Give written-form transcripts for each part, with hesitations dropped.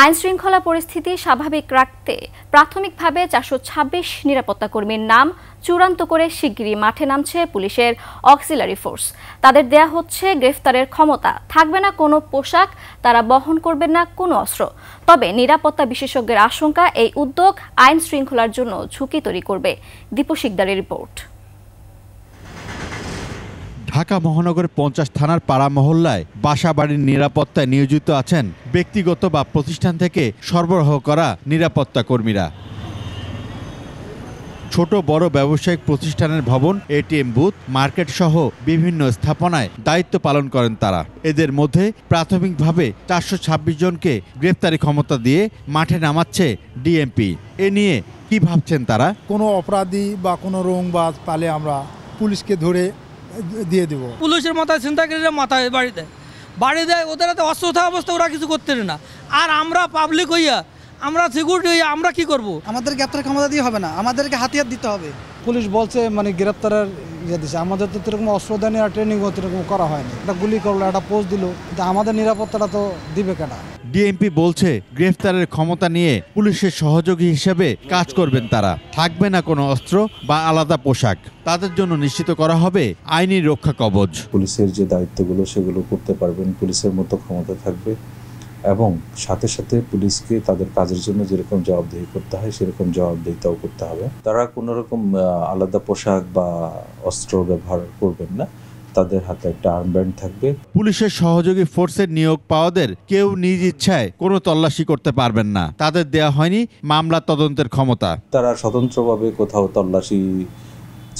আইনশৃঙ্খলা পরিস্থিতি স্বাভাবিক রাখতে প্রাথমিকভাবে ৪২৬ নিরাপত্তা কর্মীর নাম চূড়ান্ত করে শিগগিরই মাঠে নামছে পুলিশের অক্সিলারি ফোর্স। তাদের দেয়া হচ্ছে গ্রেফতারের ক্ষমতা, থাকবে না কোনো পোশাক, তারা বহন করবেন না কোনো অস্ত্র। তবে নিরাপত্তা বিশেষজ্ঞের আশঙ্কা এই উদ্যোগ আইন শৃঙ্খলার জন্য ঝুঁকি তৈরি করবে। দীপু শিকদারের রিপোর্ট। ঢাকা মহানগরের ৫০ থানার পাড়া মহল্লায় বাসাবাড়ির নিরাপত্তায় নিয়োজিত আছেন ব্যক্তিগত বা প্রতিষ্ঠান থেকে সরবরাহ করা নিরাপত্তা কর্মীরা। ছোট বড় ব্যবসায়িক প্রতিষ্ঠানের ভবন, এটিএম বুথ, মার্কেট সহ বিভিন্ন স্থাপনায় দায়িত্ব পালন করেন তারা। এদের মধ্যে প্রাথমিকভাবে ৪২৬ জনকে গ্রেফতারি ক্ষমতা দিয়ে মাঠে নামাচ্ছে ডিএমপি। এ নিয়ে কি ভাবছেন তারা? কোনো অপরাধী বা কোনো রোংবাজ পালে আমরা পুলিশকে ধরে দিয়ে দেব। পুলিশের মাথায় ছিনতাইকারীরা মাথায় বাড়ি দেয় ওদের হাতে অস্ত্র থাকা অবস্থা ওরা কিছু করতে না। আর আমরা পাবলিক হইয়া, আমরা সিকিউরিটি হইয়া আমরা কি করব? আমাদের গ্রেপ্তারের ক্ষমতা দিয়ে হবে না, আমাদেরকে হাতিয়ার দিতে হবে। পুলিশ বলছে গ্রেপ্তারের দিচ্ছে, আমাদের তো এরকম অস্ত্র দেয়নি আর ট্রেনিং এরকম করা হয়নি। একটা গুলি করলো, একটা পোস্ট দিল, আমাদের নিরাপত্তাটা তো দিবে কেনা। ডিএমপি বলছে গ্রেফতারের ক্ষমতা নিয়ে পুলিশের সহযোগী হিসেবে কাজ করবেন তারা। থাকবে না কোনো অস্ত্র বা আলাদা পোশাক, তাদের জন্য নিশ্চিত করা হবে আইনি রক্ষা কবচ। পুলিশের যে দায়িত্বগুলো সেগুলো করতে পারবেন, পুলিশের মতো ক্ষমতা থাকবে এবং সাথে সাথে পুলিশকে তাদের কাজের জন্য যেরকম জবাবদিহি করতে হয় সেরকম জবাবদিহিতাও করতে হবে। তারা কোনো রকম আলাদা পোশাক বা অস্ত্র ব্যবহার করবেন না, তাদের হাতে একটা আর্মব্যান্ড থাকবে। পুলিশের সহযোগী ফোর্সের নিয়োগ পাওয়াদের কেউ নিজ ইচ্ছায় কোনো তল্লাশি করতে পারবেন না, তাদের দেয়া হয়নি মামলা তদন্তের ক্ষমতা। তারা স্বতন্ত্রভাবে কোথাও তল্লাশি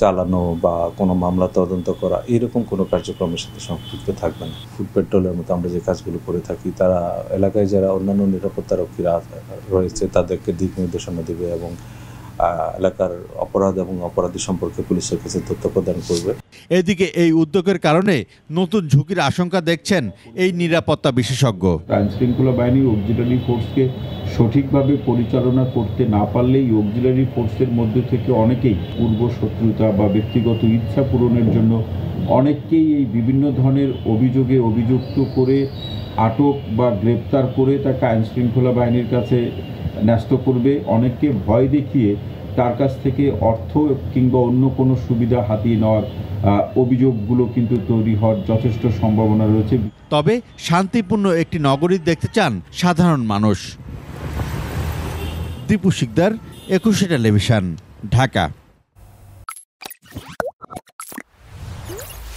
চালানো বা কোনো মামলা তদন্ত করা এরকম কোনো কার্যক্রমের সাথে সম্পৃক্ত থাকবে না। ফুড পেট্রোলের মতো আমরা যে কাজগুলো করে থাকি, তারা এলাকায় যারা অন্যান্য নিরাপত্তা রক্ষীরা রয়েছে তাদেরকে দিক নির্দেশনা দেবে এবং এলাকার অপরাধ এবং অপরাধী সম্পর্কে পুলিশের কাছে তথ্য প্রদান করবে। এদিকে এই উদ্যোগের কারণে নতুন ঝুঁকির আশঙ্কা দেখছেন এই নিরাপত্তা বিশেষজ্ঞ। আইন শৃঙ্খলা বাহিনী অক্সিলারি ফোর্সকে সঠিকভাবে পরিচালনা করতে না পারলেই অক্সিলারি ফোর্সের মধ্যে থেকে অনেকেই পূর্ব শত্রুতা বা ব্যক্তিগত ইচ্ছা পূরণের জন্য অনেককেই এই বিভিন্ন ধরনের অভিযোগে অভিযুক্ত করে আটক বা গ্রেপ্তার করে তাকে আইন শৃঙ্খলা বাহিনীর কাছে ন্যস্ত করবে। অনেককে ভয় দেখিয়ে তার কাছ থেকে অর্থ কিংবা অন্য কোনো সুবিধা হাতিয়ে নেওয়ার অভিযোগগুলো কিন্তু তৈরি হওয়ার যথেষ্ট সম্ভাবনা রয়েছে। তবে শান্তিপূর্ণ একটি নগরী দেখতে চান সাধারণ মানুষ। দীপু শিকদার, ২১ টেলিভিশন, ঢাকা।